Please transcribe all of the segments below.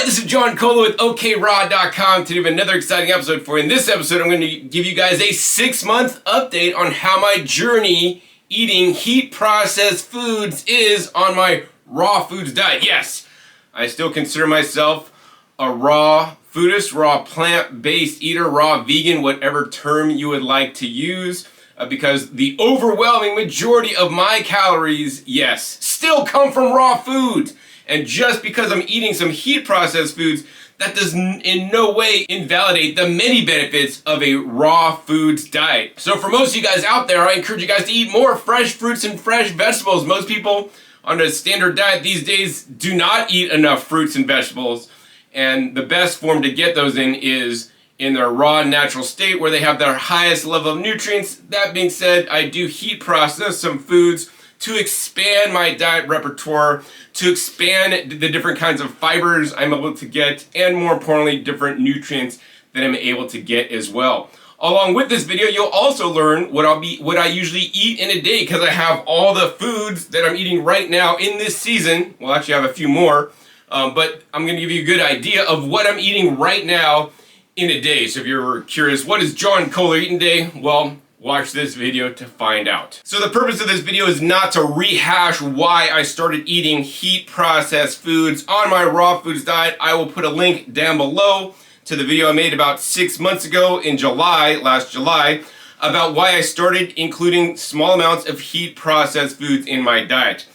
Alright, this is John Cola with OKRaw.com. Today we have another exciting episode for you. In this episode, I'm going to give you guys a 6-month update on how my journey eating heat-processed foods is on my raw foods diet. Yes, I still consider myself a raw foodist, raw plant-based eater, raw vegan, whatever term you would like to use, because the overwhelming majority of my calories, yes, still come from raw foods. And just because I'm eating some heat-processed foods, that does in no way invalidate the many benefits of a raw foods diet. So for most of you guys out there, I encourage you guys to eat more fresh fruits and fresh vegetables. Most people on a standard diet these days do not eat enough fruits and vegetables. And the best form to get those in is in their raw natural state where they have their highest level of nutrients. That being said, I do heat process some foods to expand my diet repertoire, to expand the different kinds of fibers I'm able to get, and more importantly, different nutrients that I'm able to get as well. Along with this video, you'll also learn what I usually eat in a day, because I have all the foods that I'm eating right now in this season. Well, actually I have a few more, but I'm gonna give you a good idea of what I'm eating right now in a day. So if you're curious, what is John Cola eating today? Well, watch this video to find out. So the purpose of this video is not to rehash why I started eating heat processed foods on my raw foods diet. I will put a link down below to the video I made about 6 months ago in last July, about why I started including small amounts of heat processed foods in my diet.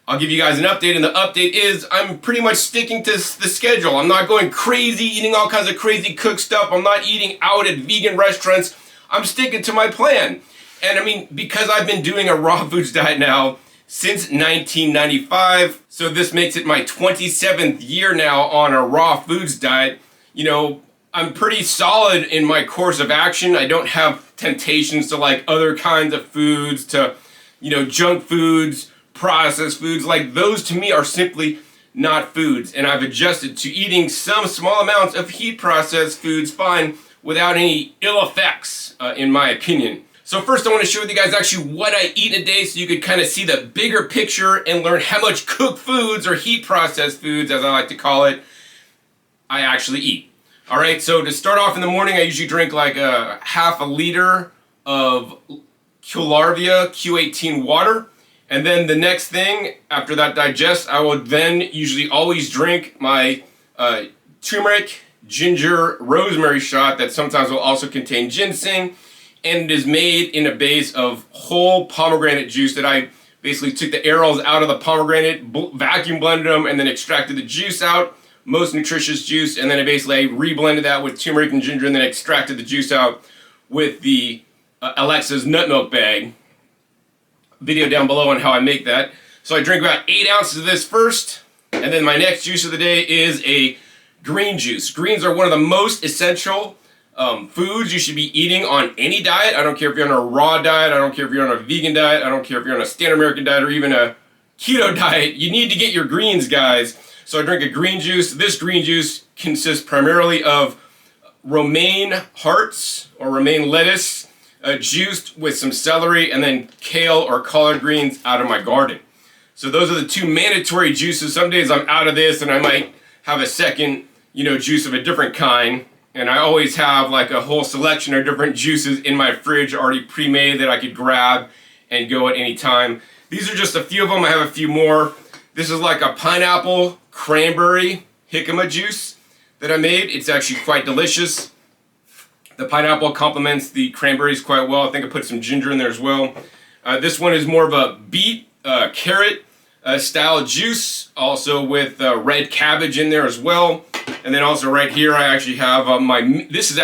I'll give you guys an update, and the update is I'm pretty much sticking to the schedule. I'm not going crazy, eating all kinds of crazy cooked stuff. I'm not eating out at vegan restaurants. I'm sticking to my plan. And I mean, because I've been doing a raw foods diet now since 1995, so this makes it my 27th year now on a raw foods diet, you know, I'm pretty solid in my course of action. I don't have temptations to like other kinds of foods, to, you know, junk foods, processed foods. Like those to me are simply not foods. And I've adjusted to eating some small amounts of heat processed foods fine, without any ill effects, in my opinion. So first I want to share with you guys actually what I eat in a day so you could kind of see the bigger picture and learn how much cooked foods, or heat processed foods as I like to call it, I actually eat. Alright, so to start off in the morning, I usually drink like a half a liter of Q-Larvia Q18 water. And then the next thing, after that digests, I will then usually always drink my turmeric, ginger, rosemary shot that sometimes will also contain ginseng, and it is made in a base of whole pomegranate juice that I basically took the arils out of the pomegranate, vacuum blended them, and then extracted the juice out, most nutritious juice, and then I basically reblended that with turmeric and ginger, and then extracted the juice out with the Alexa's nut milk bag. Video down below on how I make that. So I drink about 8 ounces of this first, and then my next juice of the day is a green juice. Greens are one of the most essential foods you should be eating on any diet. I don't care if you're on a raw diet, I don't care if you're on a vegan diet, I don't care if you're on a standard American diet or even a keto diet. You need to get your greens, guys. So I drink a green juice. This green juice consists primarily of romaine hearts or romaine lettuce, juiced with some celery, and then kale or collard greens out of my garden. So those are the two mandatory juices. Some days I'm out of this and I might have a second, you know, juice of a different kind, and I always have like a whole selection of different juices in my fridge already pre-made that I could grab and go at any time. These are just a few of them. I have a few more. This is like a pineapple cranberry jicama juice that I made. It's actually quite delicious. The pineapple complements the cranberries quite well. I think I put some ginger in there as well. This one is more of a beet, carrot style juice, also with red cabbage in there as well. And then also right here I actually have this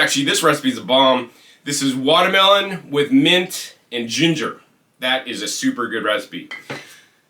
recipe is a bomb. This is watermelon with mint and ginger. That is a super good recipe.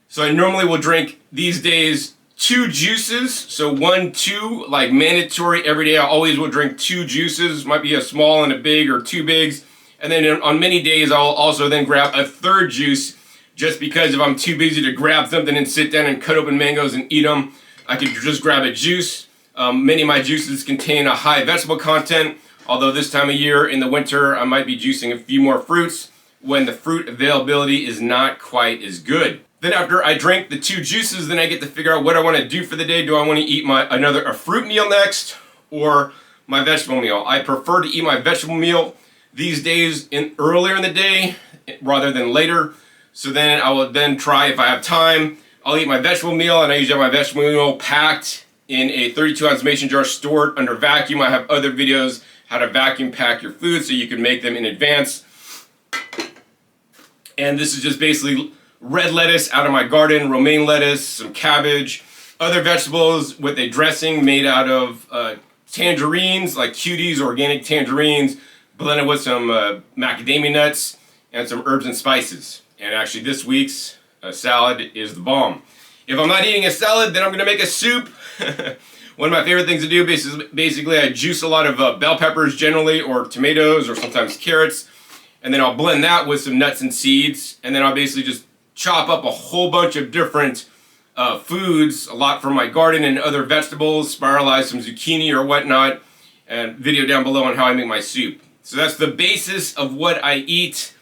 So I normally will drink these days 2 juices, so 2 like mandatory every day. I always will drink 2 juices, might be a small and a big or 2 bigs. And then on many days I'll also then grab a 3rd juice, just because if I'm too busy to grab something and sit down and cut open mangoes and eat them, I could just grab a juice. Many of my juices contain a high vegetable content, although this time of year in the winter I might be juicing a few more fruits when the fruit availability is not quite as good. Then after I drink the 2 juices, then I get to figure out what I want to do for the day. Do I want to eat a fruit meal next or my vegetable meal? I prefer to eat my vegetable meal these days earlier in the day rather than later. So then I will then try, if I have time, I'll eat my vegetable meal, and I usually have my vegetable meal packed in a 32-ounce mason jar stored under vacuum. I have other videos how to vacuum pack your food so you can make them in advance. And this is just basically red lettuce out of my garden, romaine lettuce, some cabbage, other vegetables with a dressing made out of tangerines, like cuties, organic tangerines, blended with some macadamia nuts and some herbs and spices. And actually this week's salad is the bomb. If I'm not eating a salad, then I'm going to make a soup. One of my favorite things to do, basically I juice a lot of bell peppers generally, or tomatoes, or sometimes carrots, and then I'll blend that with some nuts and seeds, and then I'll basically just chop up a whole bunch of different foods, a lot from my garden and other vegetables, spiralize some zucchini or whatnot, and video down below on how I make my soup. So that's the basis of what I eat.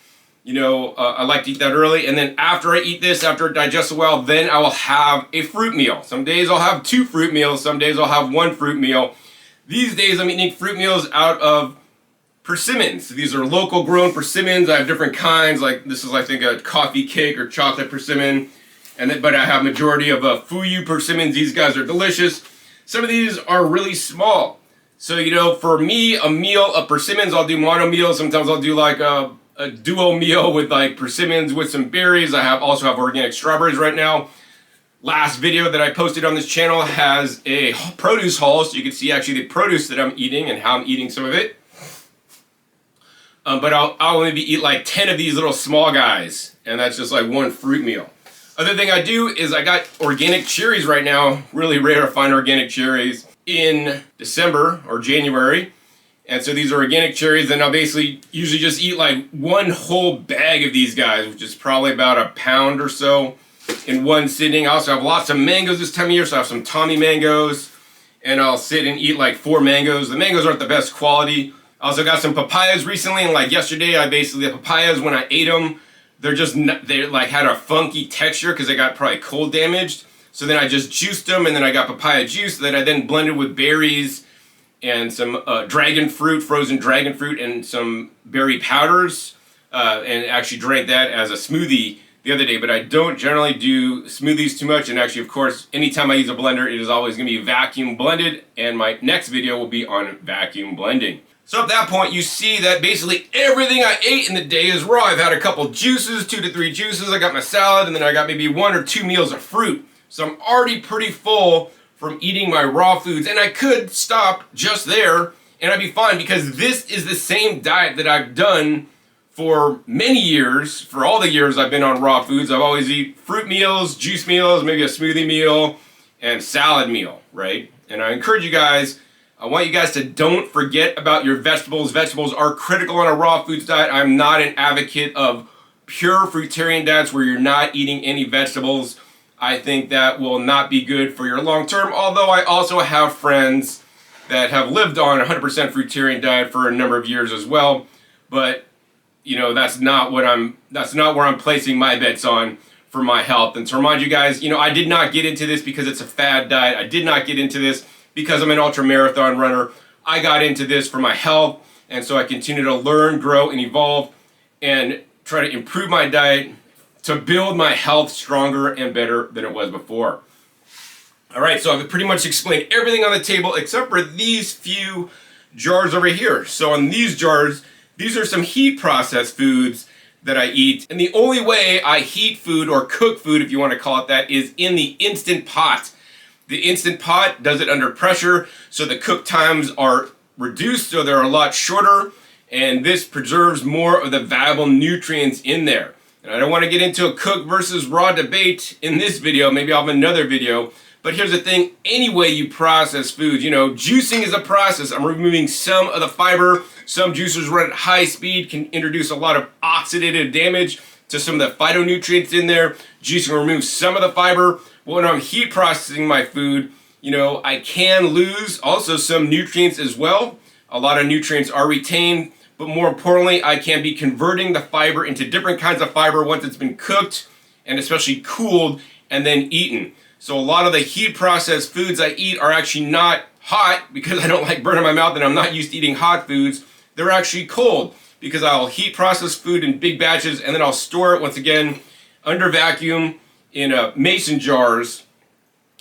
You know, I like to eat that early, and then after I eat this, after it digests well, then I will have a fruit meal. Some days I'll have 2 fruit meals, some days I'll have 1 fruit meal. These days I'm eating fruit meals out of persimmons. These are local grown persimmons. I have different kinds, like this is I think a coffee cake or chocolate persimmon, but I have majority of fuyu persimmons. These guys are delicious. Some of these are really small. So, you know, for me, a meal of persimmons, I'll do mono meals. Sometimes I'll do like a duo meal with like persimmons with some berries. I also have organic strawberries right now. Last video that I posted on this channel has a produce haul, so you can see actually the produce that I'm eating and how I'm eating some of it. But I'll maybe eat like 10 of these little small guys, and that's just like 1 fruit meal. Other thing I do is I got organic cherries right now. Really rare to find organic cherries in December or January. And so these are organic cherries, and I'll basically usually just eat like 1 whole bag of these guys, which is probably about a pound or so in 1 sitting. I also have lots of mangoes this time of year, so I have some Tommy mangoes, and I'll sit and eat like 4 mangoes. The mangoes aren't the best quality. I also got some papayas recently, and like yesterday, the papayas, when I ate them, they like had a funky texture because they got probably cold damaged. So then I just juiced them, and then I got papaya juice that I then blended with berries and some dragon fruit, frozen dragon fruit, and some berry powders, and actually drank that as a smoothie the other day. But I don't generally do smoothies too much, and actually, of course, anytime I use a blender, it is always going to be vacuum blended, and my next video will be on vacuum blending. So at that point, you see that basically everything I ate in the day is raw. I've had a couple juices, 2 to 3 juices, I got my salad, and then I got maybe 1 or 2 meals of fruit. So I'm already pretty full from eating my raw foods, and I could stop just there and I'd be fine, because this is the same diet that I've done for many years. For all the years I've been on raw foods, I've always eat fruit meals, juice meals, maybe a smoothie meal, and salad meal, right? And I encourage you guys, I want you guys to don't forget about your vegetables. Vegetables are critical on a raw foods diet. I'm not an advocate of pure fruitarian diets where you're not eating any vegetables. I think that will not be good for your long term, although I also have friends that have lived on a 100% fruitarian diet for a number of years as well. But, you know, that's not where I'm placing my bets on for my health. And to remind you guys, you know, I did not get into this because it's a fad diet. I did not get into this because I'm an ultra marathon runner. I got into this for my health, and so I continue to learn, grow, and evolve and try to improve my diet to build my health stronger and better than it was before. All right, so I've pretty much explained everything on the table except for these few jars over here. So on these jars, these are some heat processed foods that I eat. And the only way I heat food, or cook food if you want to call it that, is in the Instant Pot. The Instant Pot does it under pressure, so the cook times are reduced, so they're a lot shorter, and this preserves more of the valuable nutrients in there. And I don't want to get into a cook versus raw debate in this video. Maybe I'll have another video. But here's the thing, any way you process foods, you know, juicing is a process. I'm removing some of the fiber. Some juicers run at high speed, can introduce a lot of oxidative damage to some of the phytonutrients in there. Juicing removes some of the fiber. But when I'm heat processing my food, you know, I can lose also some nutrients as well. A lot of nutrients are retained, but more importantly, I can be converting the fiber into different kinds of fiber once it's been cooked and especially cooled and then eaten. So a lot of the heat processed foods I eat are actually not hot because I don't like burning my mouth and I'm not used to eating hot foods. They're actually cold because I'll heat process food in big batches and then I'll store it once again under vacuum in mason jars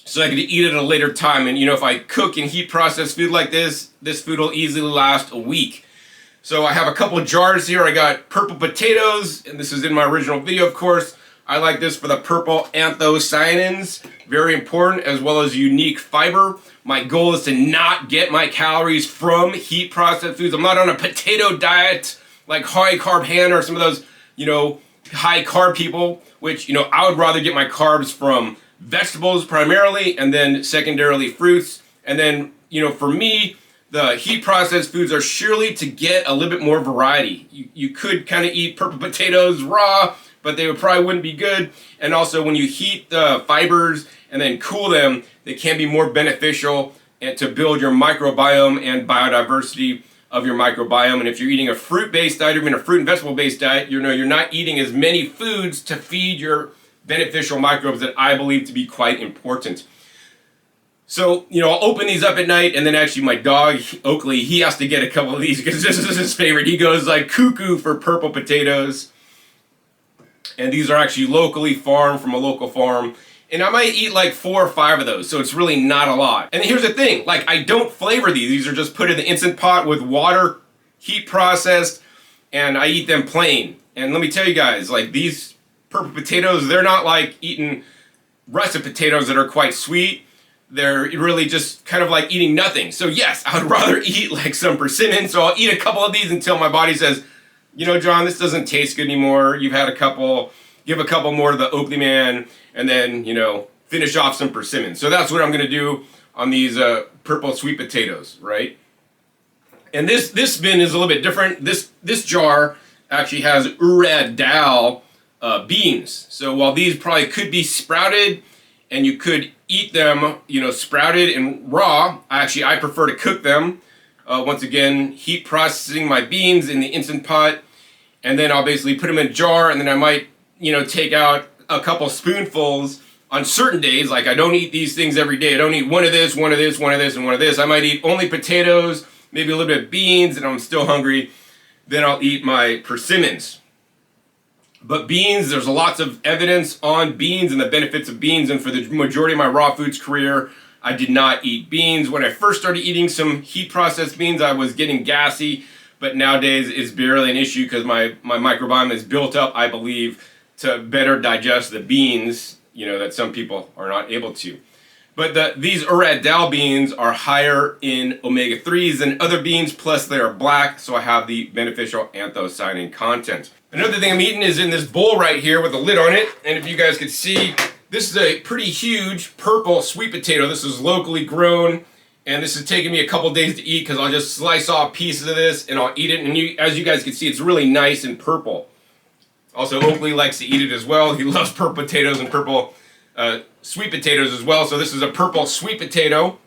so I can eat it at a later time. And if I cook and heat process food like this food will easily last a week. So I have a couple of jars here. I got purple potatoes, and this is in my original video, of course. I like this for the purple anthocyanins, very important, as well as unique fiber. My goal is to not get my calories from heat processed foods. I'm not on a potato diet like high carb Hannah or some of those, high carb people, which, I would rather get my carbs from vegetables primarily, and then secondarily fruits. And then, for me, the heat processed foods are surely to get a little bit more variety. You could kind of eat purple potatoes raw, but they probably wouldn't be good. And also when you heat the fibers and then cool them, they can be more beneficial and to build your microbiome and biodiversity of your microbiome. And if you're eating a fruit-based diet or even a fruit and vegetable-based diet, you're not eating as many foods to feed your beneficial microbes that I believe to be quite important. So, I'll open these up at night, and then actually my dog, Oakley, he has to get a couple of these because this is his favorite. He goes like cuckoo for purple potatoes. And these are actually locally farmed from a local farm. And I might eat like 4 or 5 of those, so it's really not a lot. And here's the thing, like I don't flavor these. These are just put in the Instant Pot with water, heat processed, and I eat them plain. And let me tell you guys, like these purple potatoes, they're not like eating russet potatoes that are quite sweet. They're really just kind of like eating nothing. So yes, I would rather eat like some persimmon. So I'll eat a couple of these until my body says, John, this doesn't taste good anymore. You've had a couple, give a couple more to the Oakley man, and then, finish off some persimmon. So that's what I'm gonna do on these purple sweet potatoes, right? And this bin is a little bit different. This jar actually has urad beans. So while these probably could be sprouted, and you could eat them, sprouted and raw. I prefer to cook them. Once again, heat processing my beans in the Instant Pot, and then I'll basically put them in a jar, and then I might, take out a couple spoonfuls on certain days. Like I don't eat these things every day. I don't eat one of this, one of this, one of this, and one of this. I might eat only potatoes, maybe a little bit of beans, and I'm still hungry. Then I'll eat my persimmons. But beans, there's lots of evidence on beans and the benefits of beans, and for the majority of my raw foods career, I did not eat beans. When I first started eating some heat processed beans, I was getting gassy, but nowadays it's barely an issue because my microbiome is built up, I believe, to better digest the beans, that some people are not able to. But these urad beans are higher in omega-3s than other beans, plus they are black, so I have the beneficial anthocyanin content. Another thing I'm eating is in this bowl right here with a lid on it, and if you guys could see, this is a pretty huge purple sweet potato. This is locally grown, and this is taking me a couple days to eat because I'll just slice off pieces of this and I'll eat it, and as you guys can see, it's really nice and purple. Also, Oakley likes to eat it as well. He loves purple potatoes and purple sweet potatoes as well. So this is a purple sweet potato,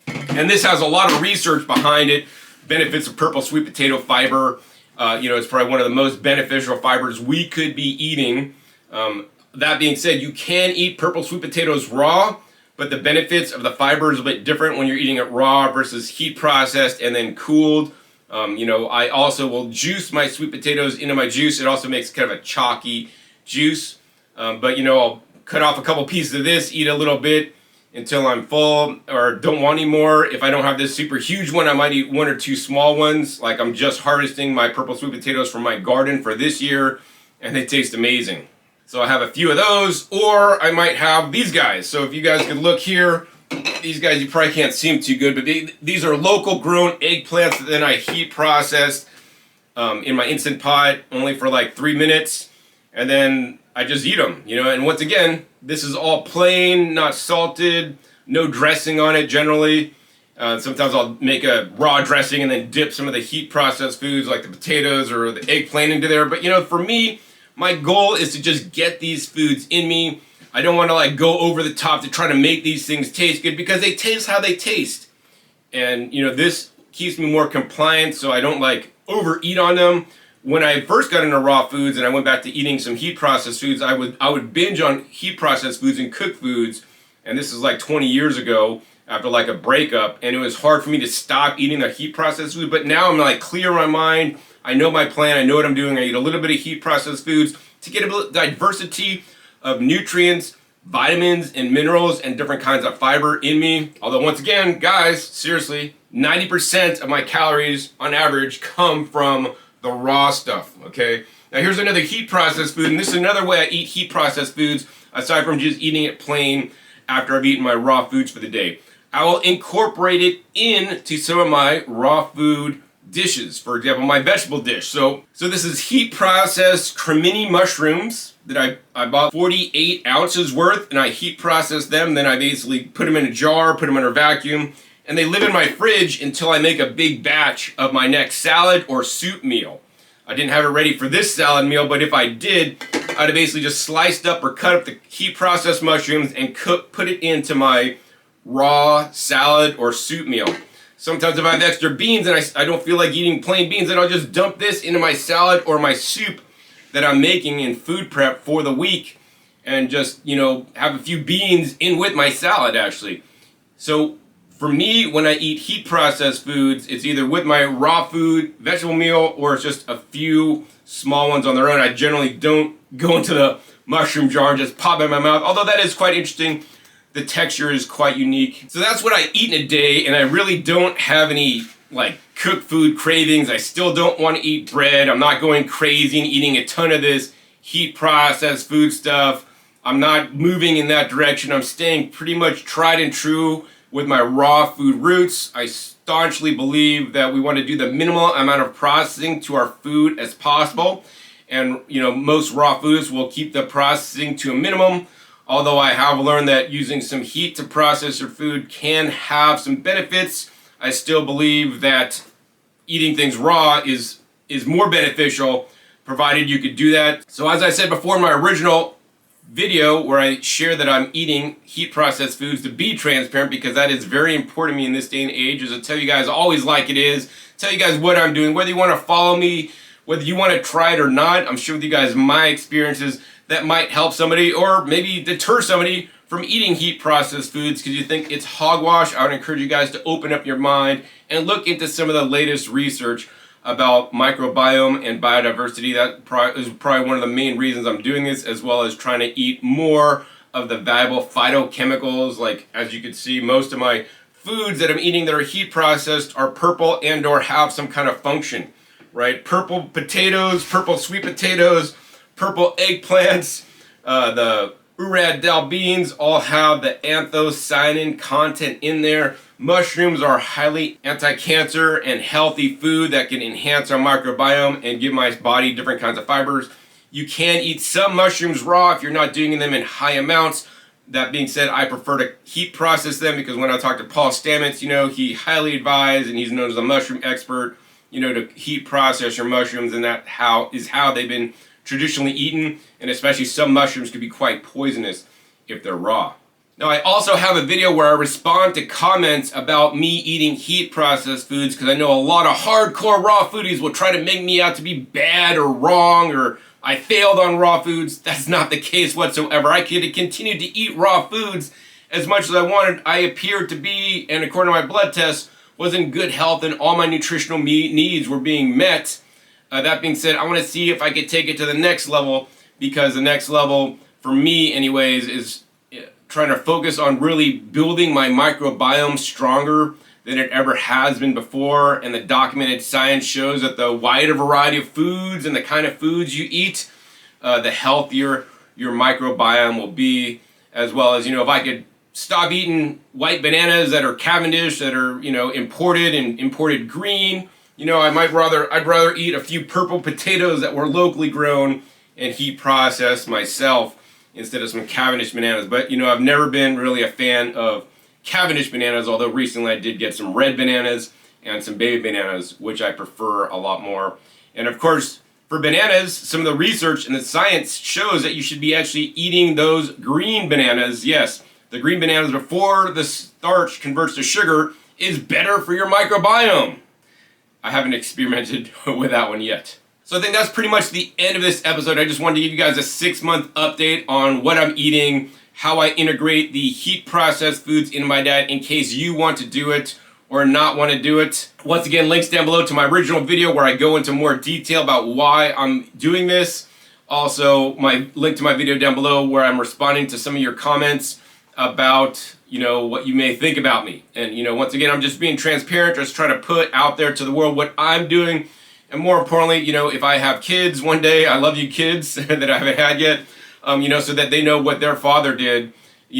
and this has a lot of research behind it. Benefits of purple sweet potato fiber. It's probably one of the most beneficial fibers we could be eating. That being said, you can eat purple sweet potatoes raw, but the benefits of the fiber is a bit different when you're eating it raw versus heat processed and then cooled. I also will juice my sweet potatoes into my juice. It also makes kind of a chalky juice. But I'll cut off a couple pieces of this, eat a little bit until I'm full or don't want any more. If I don't have this super huge one, I might eat 1 or 2 small ones. Like I'm just harvesting my purple sweet potatoes from my garden for this year, and they taste amazing. So I have a few of those, or I might have these guys. So if you guys could look here, these guys, you probably can't see them too good, but these are local grown eggplants that then I heat processed in my Instant Pot only for like 3 minutes, and then I just eat them, and once again, this is all plain, not salted, no dressing on it generally. Sometimes I'll make a raw dressing and then dip some of the heat processed foods like the potatoes or the eggplant into there. But for me, my goal is to just get these foods in me. I don't want to like go over the top to try to make these things taste good because they taste how they taste. And this keeps me more compliant so I don't like overeat on them. when I first got into raw foods and I went back to eating some heat processed foods, I would binge on heat processed foods and cooked foods. And this is like 20 years ago after like a breakup. And it was hard for me to stop eating the heat processed food. But now I'm like clear in my mind. I know my plan. I know what I'm doing. I eat a little bit of heat processed foods to get a diversity of nutrients, vitamins, and minerals, and different kinds of fiber in me. Although once again, guys, seriously, 90% of my calories on average come from the raw stuff, okay? Now here's another heat processed food, and this is another way I eat heat processed foods aside from just eating it plain after I've eaten my raw foods for the day. I will incorporate it into some of my raw food dishes. For example, my vegetable dish. So this is heat processed cremini mushrooms that I bought 48 ounces worth, and I heat process them. Then I basically put them in a jar, put them under vacuum, and they live in my fridge until I make a big batch of my next salad or soup meal. I didn't have it ready for this salad meal, but if I did, I'd have basically just sliced up or cut up the heat processed mushrooms and put it into my raw salad or soup meal. Sometimes if I have extra beans and I don't feel like eating plain beans, then I'll just dump this into my salad or my soup that I'm making in food prep for the week and just, have a few beans in with my salad actually. So for me, when I eat heat processed foods, it's either with my raw food, vegetable meal, or it's just a few small ones on their own. I generally don't go into the mushroom jar and just pop it in my mouth, although that is quite interesting. The texture is quite unique. So that's what I eat in a day, and I really don't have any like cooked food cravings. I still don't want to eat bread. I'm not going crazy and eating a ton of this heat processed food stuff. I'm not moving in that direction. I'm staying pretty much tried and true with my raw food roots. I staunchly believe that we want to do the minimal amount of processing to our food as possible. And most raw foods will keep the processing to a minimum. Although I have learned that using some heat to process your food can have some benefits, I still believe that eating things raw is more beneficial, provided you could do that. So as I said before in my original video where I share that I'm eating heat processed foods, to be transparent, because that is very important to me in this day and age, is to tell you guys always like it is, tell you guys what I'm doing, whether you want to follow me, whether you want to try it or not. I'm sharing with you guys my experiences that might help somebody or maybe deter somebody from eating heat processed foods because you think it's hogwash. I would encourage you guys to open up your mind and look into some of the latest research about microbiome and biodiversity. That is probably one of the main reasons I'm doing this, as well as trying to eat more of the valuable phytochemicals. Like, as you can see, most of my foods that I'm eating that are heat processed are purple and or have some kind of function, right? Purple potatoes, purple sweet potatoes, purple eggplants, the urad beans all have the anthocyanin content in there. Mushrooms are highly anti-cancer and healthy food that can enhance our microbiome and give my body different kinds of fibers. You can eat some mushrooms raw if you're not doing them in high amounts. That being said, I prefer to heat process them because when I talked to Paul Stamets, he highly advised, and he's known as a mushroom expert, to heat process your mushrooms, and that is how they've been traditionally eaten, and especially some mushrooms can be quite poisonous if they're raw. Now, I also have a video where I respond to comments about me eating heat processed foods because I know a lot of hardcore raw foodies will try to make me out to be bad or wrong or I failed on raw foods. That's not the case whatsoever. I could have continued to eat raw foods as much as I wanted. I appeared to be, and according to my blood tests, was in good health and all my nutritional needs were being met. That being said, I want to see if I could take it to the next level, because the next level, for me anyways, is trying to focus on really building my microbiome stronger than it ever has been before. And the documented science shows that the wider variety of foods and the kind of foods you eat, the healthier your microbiome will be. As well as, if I could stop eating white bananas that are Cavendish, that are, imported and imported green, I'd rather eat a few purple potatoes that were locally grown and heat processed myself instead of some Cavendish bananas. But, I've never been really a fan of Cavendish bananas, although recently I did get some red bananas and some baby bananas, which I prefer a lot more. And of course, for bananas, some of the research and the science shows that you should be actually eating those green bananas. Yes, the green bananas before the starch converts to sugar is better for your microbiome. I haven't experimented with that one yet. So I think that's pretty much the end of this episode. I just wanted to give you guys a 6-month update on what I'm eating, how I integrate the heat processed foods into my diet in case you want to do it or not want to do it. Once again, links down below to my original video where I go into more detail about why I'm doing this. Also, my link to my video down below where I'm responding to some of your comments about, what you may think about me. And, once again, I'm just being transparent, just trying to put out there to the world what I'm doing. And more importantly, if I have kids one day, I love you kids that I haven't had yet, so that they know what their father did,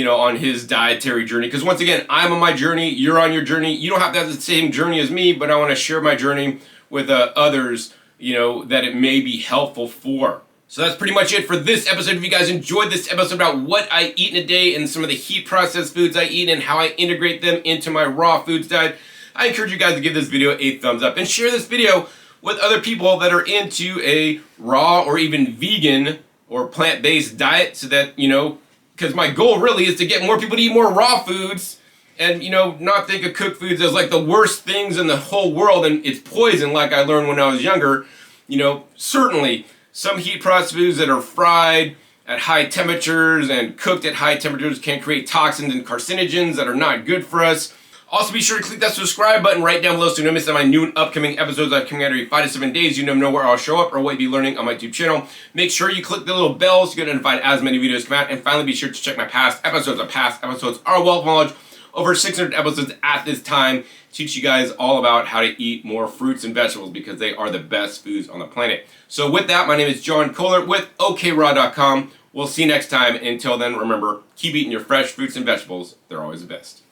on his dietary journey. Because once again, I'm on my journey, you're on your journey. You don't have to have the same journey as me, but I want to share my journey with others, that it may be helpful for. So that's pretty much it for this episode. If you guys enjoyed this episode about what I eat in a day and some of the heat processed foods I eat and how I integrate them into my raw foods diet, I encourage you guys to give this video a thumbs up and share this video with other people that are into a raw or even vegan or plant-based diet so that, because my goal really is to get more people to eat more raw foods and, not think of cooked foods as like the worst things in the whole world and it's poison like I learned when I was younger. Certainly some heat processed foods that are fried at high temperatures and cooked at high temperatures can create toxins and carcinogens that are not good for us. Also, be sure to click that subscribe button right down below so you don't miss out on my new and upcoming episodes that are coming out every 5 to 7 days. You never know where I'll show up or what you'll be learning on my YouTube channel. Make sure you click the little bell so you get notified as many videos come out. And finally, be sure to check my past episodes. Our past episodes are a wealth of knowledge. Over 600 episodes at this time. Teach you guys all about how to eat more fruits and vegetables because they are the best foods on the planet. So with that, my name is John Kohler with OKRaw.com. We'll see you next time. Until then, remember, keep eating your fresh fruits and vegetables. They're always the best.